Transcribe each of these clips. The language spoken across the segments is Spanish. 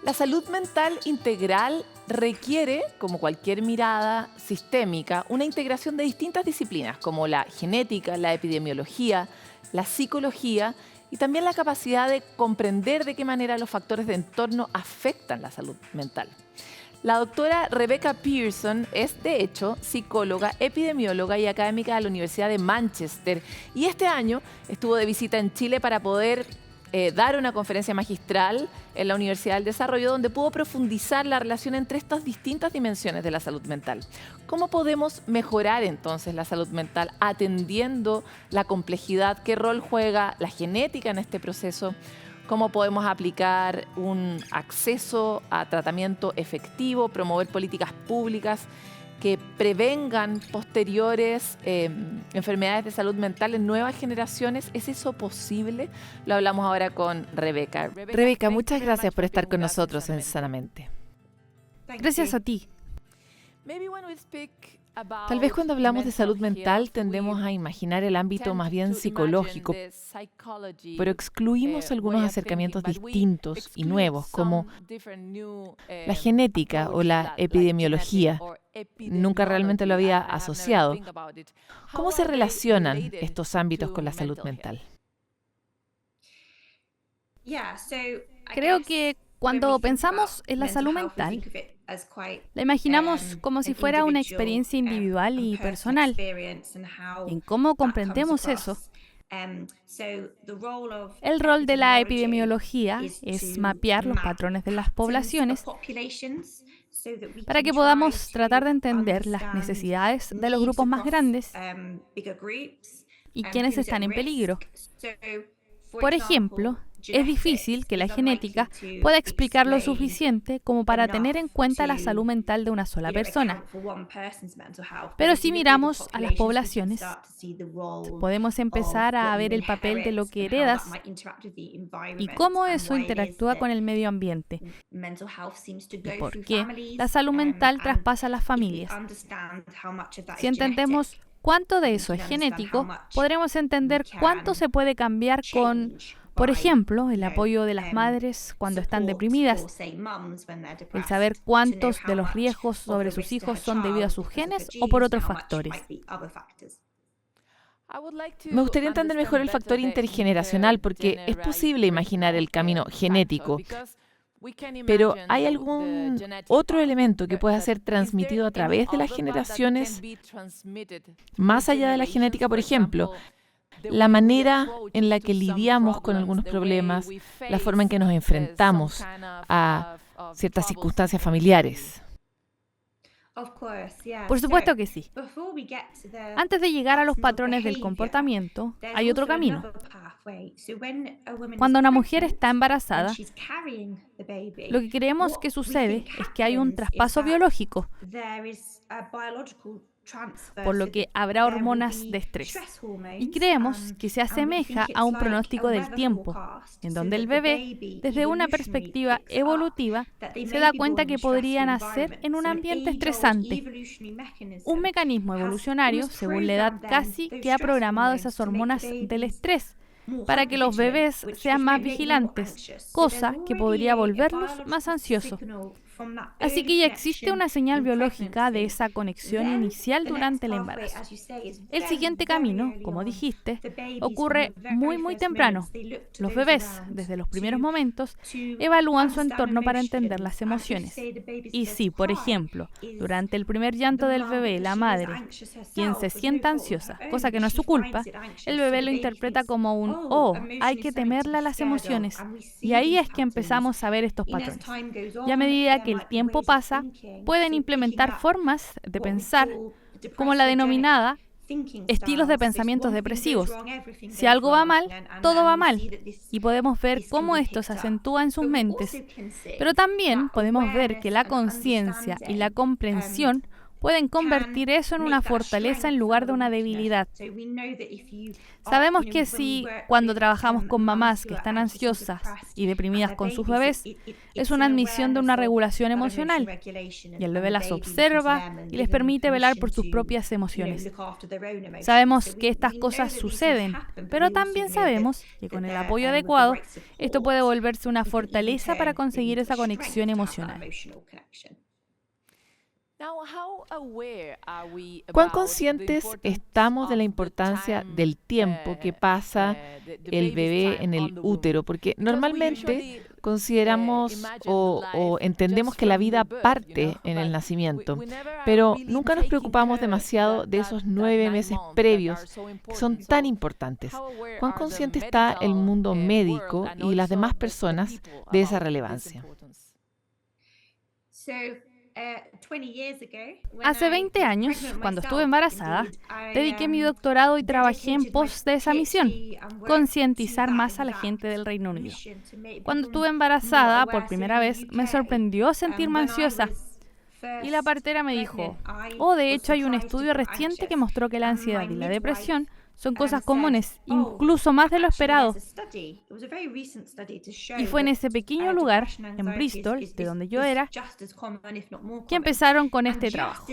La salud mental integral requiere, como cualquier mirada sistémica, una integración de distintas disciplinas como la genética, la epidemiología, la psicología y también la capacidad de comprender de qué manera los factores de entorno afectan la salud mental. La doctora Rebecca Pearson es, de hecho, psicóloga, epidemióloga y académica de la Universidad de Manchester y este año estuvo de visita en Chile para poder dar una conferencia magistral en la Universidad del Desarrollo donde pudo profundizar la relación entre estas distintas dimensiones de la salud mental. ¿Cómo podemos mejorar entonces la salud mental atendiendo la complejidad? ¿Qué rol juega la genética en este proceso? ¿Cómo podemos aplicar un acceso a tratamiento efectivo, promover políticas públicas que prevengan posteriores enfermedades de salud mental en nuevas generaciones? ¿Es eso posible? Lo hablamos ahora con Rebeca. Rebeca, muchas gracias por estar con nosotros en Sanamente. Gracias a ti. Tal vez cuando hablamos de salud mental tendemos a imaginar el ámbito más bien psicológico, pero excluimos algunos acercamientos distintos y nuevos, como la genética o la epidemiología. Nunca realmente lo había asociado. ¿Cómo se relacionan estos ámbitos con la salud mental? Creo que cuando pensamos en la salud mental, la imaginamos como si fuera una experiencia individual y personal. En cómo comprendemos eso, el rol de la epidemiología es mapear los patrones de las poblaciones para que podamos tratar de entender las necesidades de los grupos más grandes y quienes están en peligro. Por ejemplo, es difícil que la genética pueda explicar lo suficiente como para tener en cuenta la salud mental de una sola persona. Pero si miramos a las poblaciones, podemos empezar a ver el papel de lo que heredas y cómo eso interactúa con el medio ambiente. Y por qué la salud mental traspasa a las familias. Si entendemos cuánto de eso es genético, podremos entender cuánto se puede cambiar con, por ejemplo, el apoyo de las madres cuando están deprimidas, el saber cuántos de los riesgos sobre sus hijos son debido a sus genes o por otros factores. Me gustaría entender mejor el factor intergeneracional porque es posible imaginar el camino genético, pero ¿hay algún otro elemento que pueda ser transmitido a través de las generaciones, más allá de la genética, por ejemplo? La manera en la que lidiamos con algunos problemas, la forma en que nos enfrentamos a ciertas circunstancias familiares. Por supuesto que sí. Antes de llegar a los patrones del comportamiento, hay otro camino. Cuando una mujer está embarazada, lo que creemos que sucede es que hay un traspaso biológico, por lo que habrá hormonas de estrés. Y creemos que se asemeja a un pronóstico del tiempo, en donde el bebé, desde una perspectiva evolutiva, se da cuenta que podría nacer en un ambiente estresante. Un mecanismo evolucionario, según la edad, casi que ha programado esas hormonas del estrés para que los bebés sean más vigilantes, cosa que podría volverlos más ansiosos. Así que ya existe una señal biológica de esa conexión inicial durante el embarazo. El siguiente camino, como dijiste, ocurre muy temprano. Los bebés, desde los primeros momentos, evalúan su entorno para entender las emociones. Y si, por ejemplo, durante el primer llanto del bebé, la madre, quien se sienta ansiosa, cosa que no es su culpa, el bebé lo interpreta como un «oh, hay que temerle a las emociones». Y ahí es que empezamos a ver estos patrones. Y a medida que el tiempo pasa, pueden implementar formas de pensar como la denominada estilos de pensamientos depresivos. Si algo va mal, todo va mal. Y podemos ver cómo esto se acentúa en sus mentes. Pero también podemos ver que la conciencia y la comprensión pueden convertir eso en una fortaleza en lugar de una debilidad. Sabemos que si cuando trabajamos con mamás que están ansiosas y deprimidas con sus bebés, es una admisión de una regulación emocional, y el bebé las observa y les permite velar por sus propias emociones. Sabemos que estas cosas suceden, pero también sabemos que con el apoyo adecuado, esto puede volverse una fortaleza para conseguir esa conexión emocional. ¿Cuán conscientes estamos de la importancia del tiempo que pasa el bebé en el útero? Porque normalmente consideramos o entendemos que la vida parte en el nacimiento, pero nunca nos preocupamos demasiado de esos 9 meses previos que son tan importantes. ¿Cuán consciente está el mundo médico y las demás personas de esa relevancia? Hace 20 años, cuando estuve embarazada, dediqué mi doctorado y trabajé en pos de esa misión, concientizar más a la gente del Reino Unido. Cuando estuve embarazada por primera vez, me sorprendió sentirme ansiosa. Y la partera me dijo, de hecho hay un estudio reciente que mostró que la ansiedad y la depresión son cosas comunes, incluso más de lo esperado. Y fue en ese pequeño lugar, en Bristol, de donde yo era, que empezaron con este trabajo.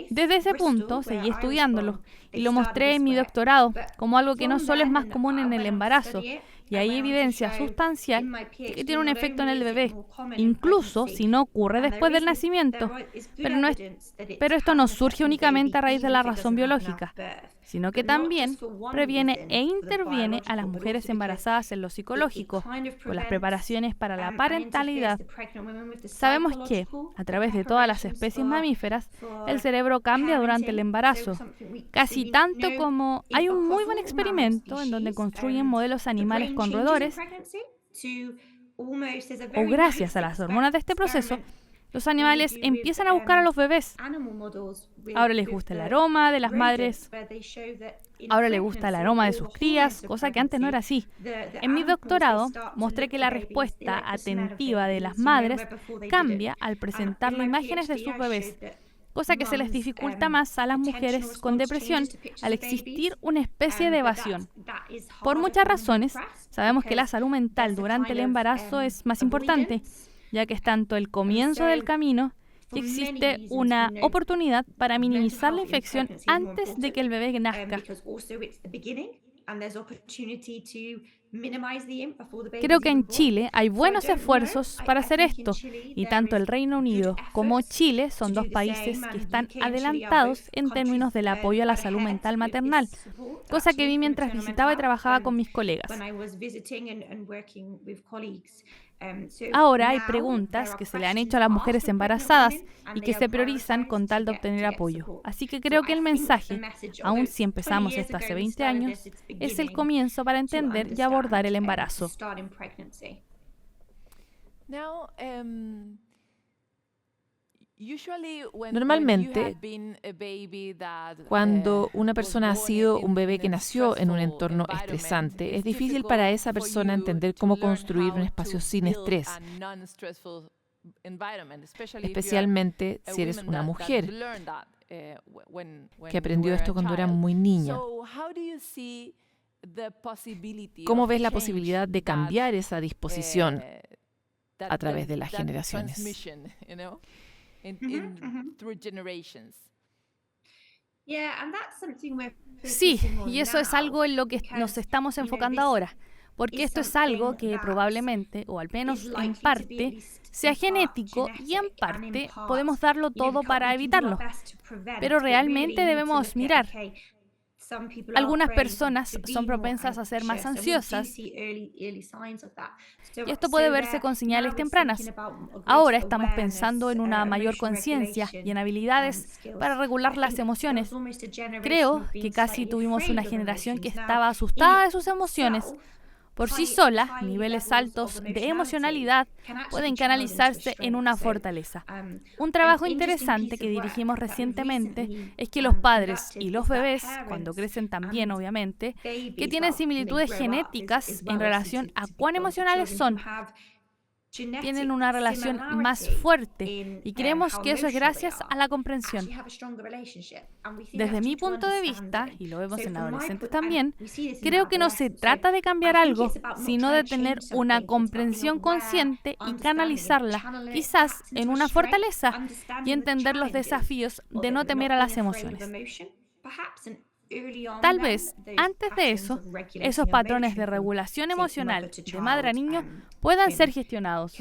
Desde ese punto seguí estudiándolo y lo mostré en mi doctorado como algo que no solo es más común en el embarazo, y hay evidencia sustancial de que tiene un efecto en el bebé, incluso si no ocurre después del nacimiento. Pero esto no surge únicamente a raíz de la razón biológica, sino que también previene e interviene a las mujeres embarazadas en lo psicológico, con las preparaciones para la parentalidad. Sabemos que, a través de todas las especies mamíferas, el cerebro cambia durante el embarazo, casi tanto como hay un muy buen experimento en donde construyen modelos animales con roedores, o gracias a las hormonas de este proceso, los animales empiezan a buscar a los bebés. Ahora les gusta el aroma de las madres. Ahora les gusta el aroma de sus crías, cosa que antes no era así. En mi doctorado mostré que la respuesta atentiva de las madres cambia al presentarle imágenes de sus bebés, cosa que se les dificulta más a las mujeres con depresión al existir una especie de evasión. Por muchas razones, sabemos que la salud mental durante el embarazo es más importante, ya que es tanto el comienzo del camino que existe una oportunidad para minimizar la infección antes de que el bebé nazca. Creo que en Chile hay buenos esfuerzos para hacer esto, y tanto el Reino Unido como Chile son dos países que están adelantados en términos del apoyo a la salud mental maternal, cosa que vi mientras visitaba y trabajaba con mis colegas. Ahora hay preguntas que se le han hecho a las mujeres embarazadas y que se priorizan con tal de obtener apoyo. Así que creo que el mensaje, aun si empezamos esto hace 20 años, es el comienzo para entender y abordar el embarazo. Normalmente, cuando una persona ha sido un bebé que nació en un entorno estresante, es difícil para esa persona entender cómo construir un espacio sin estrés, especialmente si eres una mujer que aprendió esto cuando era muy niña. ¿Cómo ves la posibilidad de cambiar esa disposición a través de las generaciones? Sí, y eso es algo en lo que nos estamos enfocando ahora, porque esto es algo que probablemente, o al menos en parte, sea genético y en parte podemos darlo todo para evitarlo. Pero realmente debemos mirar. Algunas personas son propensas a ser más ansiosas y esto puede verse con señales tempranas. Ahora estamos pensando en una mayor conciencia y en habilidades para regular las emociones. Creo que casi tuvimos una generación que estaba asustada de sus emociones. Por sí sola, niveles altos de emocionalidad pueden canalizarse en una fortaleza. Un trabajo interesante que dirigimos recientemente es que los padres y los bebés, cuando crecen también obviamente, que tienen similitudes genéticas en relación a cuán emocionales son. tienen una relación más fuerte y creemos que eso es gracias a la comprensión. Desde mi punto de vista, y lo vemos en adolescentes también, creo que no se trata de cambiar algo, sino de tener una comprensión consciente y canalizarla, quizás en una fortaleza, y entender los desafíos de no temer a las emociones. Tal vez, antes de eso, esos patrones de regulación emocional de madre a niño puedan ser gestionados.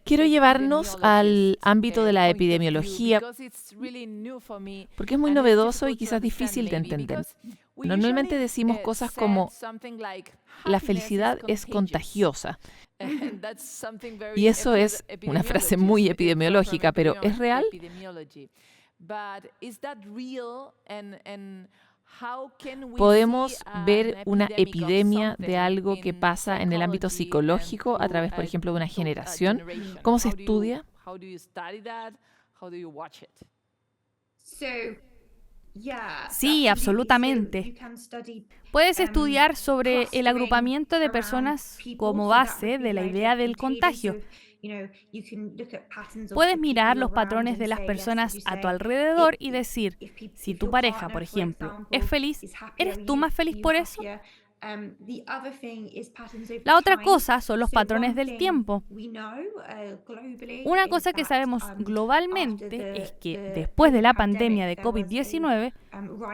Quiero llevarnos al ámbito de la epidemiología, porque es muy novedoso y quizás difícil de entender. Normalmente decimos cosas como, la felicidad es contagiosa. Y eso es una frase muy epidemiológica, pero ¿es real? ¿Podemos ver una epidemia de algo que pasa en el ámbito psicológico a través, por ejemplo, de una generación? ¿Cómo se estudia? Sí, absolutamente. Puedes estudiar sobre el agrupamiento de personas como base de la idea del contagio. Puedes mirar los patrones de las personas a tu alrededor y decir, si tu pareja, por ejemplo, es feliz, ¿eres tú más feliz por eso? La otra cosa son los patrones del tiempo. Una cosa que sabemos globalmente es que después de la pandemia de COVID-19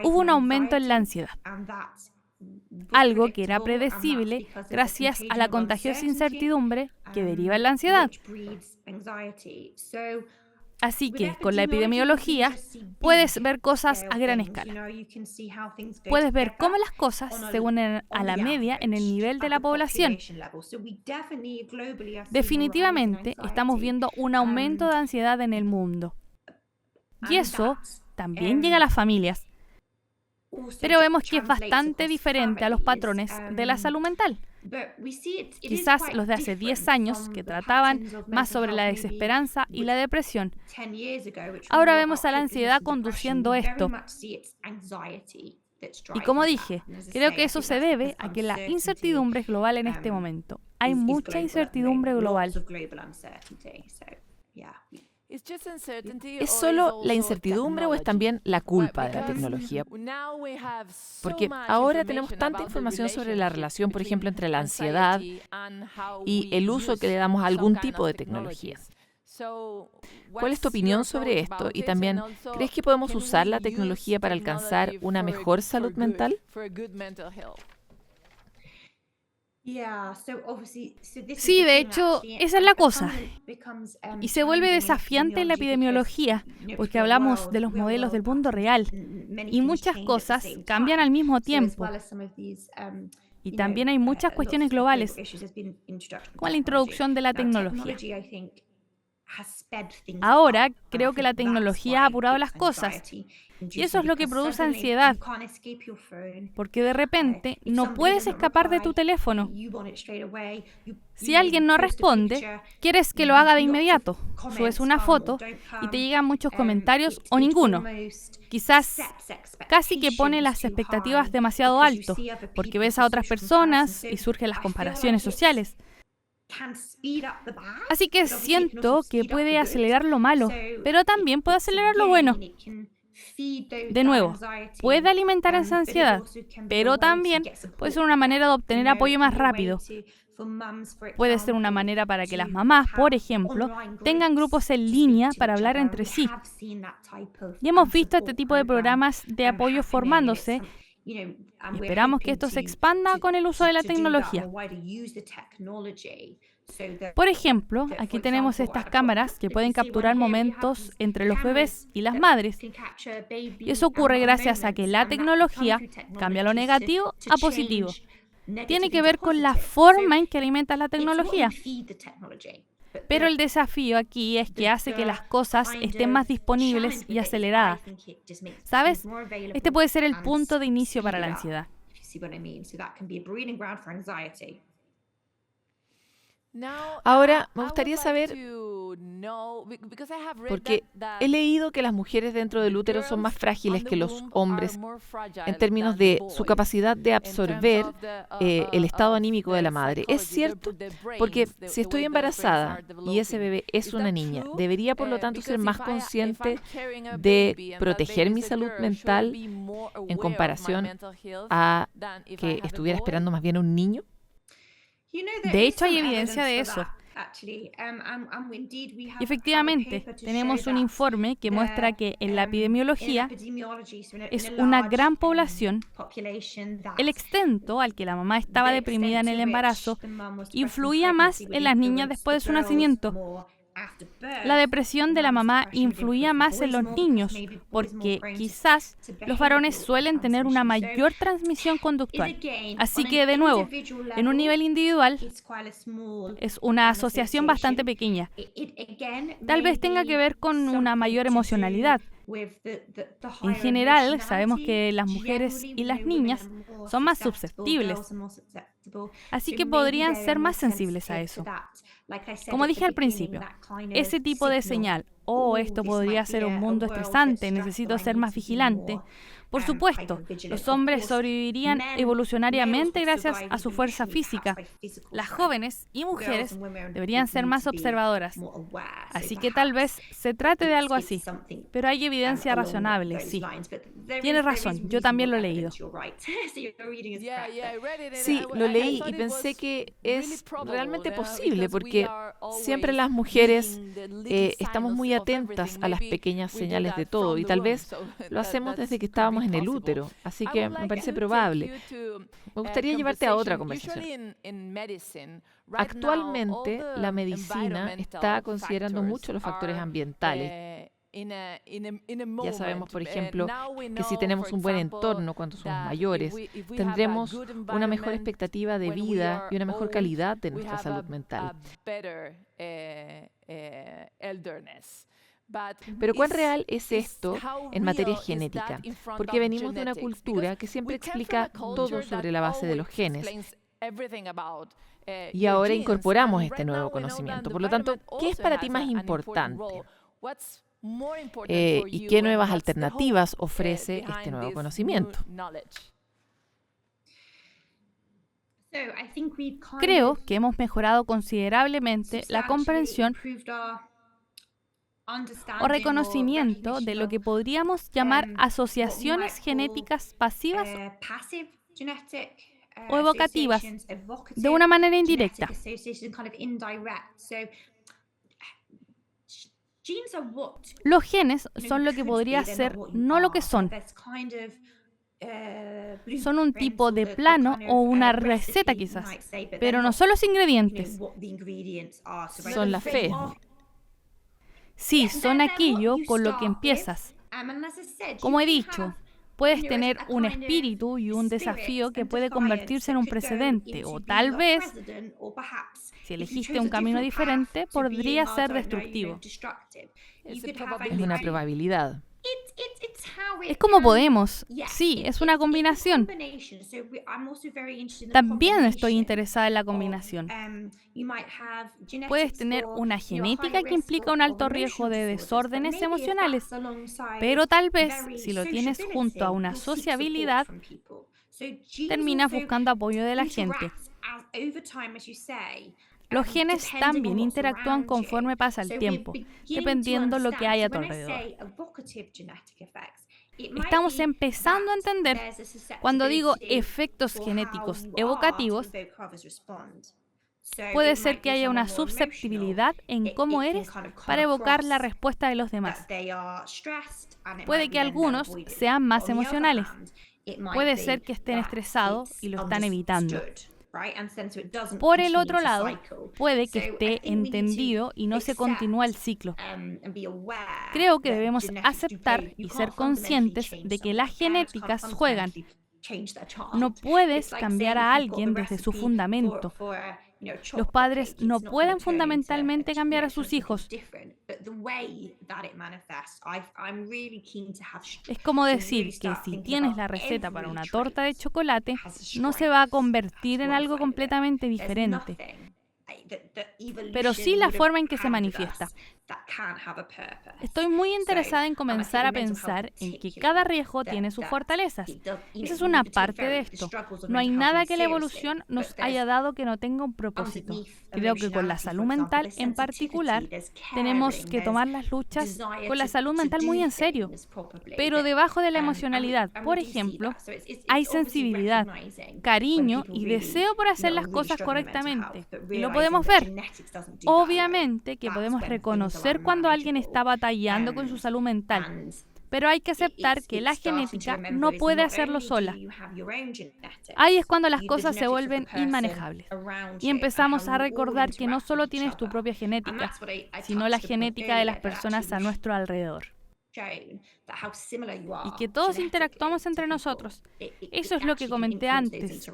hubo un aumento en la ansiedad. Algo que era predecible gracias a la contagiosa incertidumbre que deriva en la ansiedad. Así que, con la epidemiología, puedes ver cosas a gran escala. Puedes ver cómo las cosas se unen a la media en el nivel de la población. Definitivamente, estamos viendo un aumento de ansiedad en el mundo. Y eso también llega a las familias. Pero vemos que es bastante diferente a los patrones de la salud mental. Quizás los de hace 10 años, que trataban más sobre la desesperanza y la depresión. Ahora vemos a la ansiedad conduciendo esto. Y como dije, creo que eso se debe a que la incertidumbre es global en este momento. Hay mucha incertidumbre global. ¿Es solo la incertidumbre o es también la culpa de la tecnología? Porque ahora tenemos tanta información sobre la relación, por ejemplo, entre la ansiedad y el uso que le damos a algún tipo de tecnología. ¿Cuál es tu opinión sobre esto? Y también, ¿crees que podemos usar la tecnología para alcanzar una mejor salud mental? Sí, de hecho, esa es la cosa. Y se vuelve desafiante en la epidemiología, porque hablamos de los modelos del mundo real. Y muchas cosas cambian al mismo tiempo. Y también hay muchas cuestiones globales, como la introducción de la tecnología. Ahora creo que la tecnología ha apurado las cosas. Y eso es lo que produce ansiedad, porque de repente no puedes escapar de tu teléfono. Si alguien no responde, quieres que lo haga de inmediato. Subes una foto y te llegan muchos comentarios o ninguno. Quizás casi que pone las expectativas demasiado alto, porque ves a otras personas y surgen las comparaciones sociales. Así que siento que puede acelerar lo malo, pero también puede acelerar lo bueno. De nuevo, puede alimentar esa ansiedad, pero también puede ser una manera de obtener apoyo más rápido. Puede ser una manera para que las mamás, por ejemplo, tengan grupos en línea para hablar entre sí. Y hemos visto este tipo de programas de apoyo formándose y esperamos que esto se expanda con el uso de la tecnología. Por ejemplo, aquí tenemos estas cámaras que pueden capturar momentos entre los bebés y las madres. Y eso ocurre gracias a que la tecnología cambia lo negativo a positivo. Tiene que ver con la forma en que alimentas la tecnología. Pero el desafío aquí es que hace que las cosas estén más disponibles y aceleradas. ¿Sabes? Este puede ser el punto de inicio para la ansiedad. Ahora, me gustaría saber Porque he leído que las mujeres dentro del útero son más frágiles que los hombres en términos de su capacidad de absorber el estado anímico de la madre. ¿Es cierto? Porque si estoy embarazada y ese bebé es una niña, ¿debería por lo tanto ser más consciente de proteger mi salud mental en comparación a que estuviera esperando más bien un niño? De hecho, hay evidencia de eso. Y efectivamente, tenemos un informe que muestra que en la epidemiología es una gran población, el extento al que la mamá estaba deprimida en el embarazo influía más en las niñas después de su nacimiento. La depresión de la mamá influía más en los niños, porque quizás los varones suelen tener una mayor transmisión conductual. Así que, de nuevo, en un nivel individual, es una asociación bastante pequeña. Tal vez tenga que ver con una mayor emocionalidad. En general, sabemos que las mujeres y las niñas son más susceptibles, así que podrían ser más sensibles a eso. Como dije al principio, ese tipo de señal, esto podría ser un mundo estresante, necesito ser más vigilante. Por supuesto, los hombres sobrevivirían evolucionariamente gracias a su fuerza física. Las jóvenes y mujeres deberían ser más observadoras. Así que tal vez se trate de algo así. Pero hay evidencia razonable, sí. Tienes razón, yo también lo he leído. Sí, lo leí y pensé que es realmente posible porque siempre las mujeres estamos muy atentas a las pequeñas señales de todo y tal vez lo hacemos desde que estábamos en el útero, así que me parece probable. Me gustaría llevarte a otra conversación. Actualmente, la medicina está considerando mucho los factores ambientales. Ya sabemos, por ejemplo, que si tenemos un buen entorno cuando somos mayores, tendremos una mejor expectativa de vida y una mejor calidad de nuestra salud mental. Pero ¿cuán real es esto en materia genética? Porque venimos de una cultura que siempre explica todo sobre la base de los genes. Y ahora incorporamos este nuevo conocimiento. Por lo tanto, ¿qué es para ti más importante? ¿Y qué nuevas alternativas ofrece este nuevo conocimiento? Creo que hemos mejorado considerablemente la comprensión o reconocimiento de lo que podríamos llamar asociaciones genéticas pasivas o evocativas, de una manera indirecta. Los genes son lo que podría ser, no lo que son. Son un tipo de plano o una receta quizás, pero no son los ingredientes. Son la fe. Sí, son aquello con lo que empiezas. Como he dicho, puedes tener un espíritu y un desafío que puede convertirse en un precedente, o tal vez, si elegiste un camino diferente, podría ser destructivo. Es una probabilidad. Es como podemos. Sí, es una combinación. También estoy interesada en la combinación. Puedes tener una genética que implica un alto riesgo de desórdenes emocionales, pero tal vez, si lo tienes junto a una sociabilidad, terminas buscando apoyo de la gente. Los genes también interactúan conforme pasa el tiempo, dependiendo lo que hay a tu alrededor. Estamos empezando a entender, cuando digo efectos genéticos evocativos, puede ser que haya una susceptibilidad en cómo eres para evocar la respuesta de los demás. Puede que algunos sean más emocionales. Puede ser que estén estresados y lo están evitando. Por el otro lado, puede que esté entendido y no se continúa el ciclo. Creo que debemos aceptar y ser conscientes de que las genéticas juegan. No puedes cambiar a alguien desde su fundamento. Los padres no pueden fundamentalmente cambiar a sus hijos. Es como decir que si tienes la receta para una torta de chocolate, no se va a convertir en algo completamente diferente. pero sí la forma en que se manifiesta. Estoy muy interesada en comenzar a pensar en que cada riesgo tiene sus fortalezas. Esa es una parte de esto. No hay nada que la evolución nos haya dado que no tenga un propósito. Creo que con la salud mental en particular tenemos que tomar las luchas con la salud mental muy en serio. Pero debajo de la emocionalidad, por ejemplo, hay sensibilidad, cariño y deseo por hacer las cosas correctamente. Y lo podemos ver. Obviamente que podemos reconocer cuando alguien está batallando con su salud mental, pero hay que aceptar que la genética no puede hacerlo sola. Ahí es cuando las cosas se vuelven inmanejables y empezamos a recordar que no solo tienes tu propia genética, sino la genética de las personas a nuestro alrededor. Y que todos interactuamos entre nosotros. Eso es lo que comenté antes.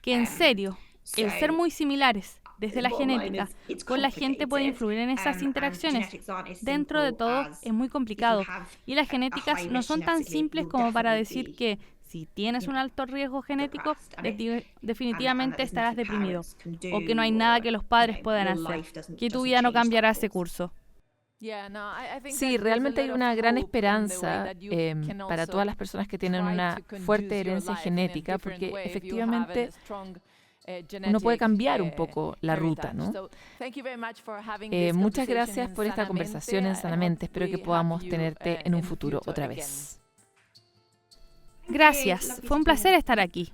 Que en serio, el ser muy similares desde la genética con la gente puede influir en esas interacciones. Dentro de todo es muy complicado y las genéticas no son tan simples como para decir que si tienes un alto riesgo genético, definitivamente estarás deprimido o que no hay nada que los padres puedan hacer, que tu vida no cambiará ese curso. Sí, realmente hay una gran esperanza para todas las personas que tienen una fuerte herencia genética, porque efectivamente uno puede cambiar un poco la ruta, ¿no? Muchas gracias por esta conversación en Sanamente. Espero que podamos tenerte en un futuro otra vez. Gracias, fue un placer estar aquí.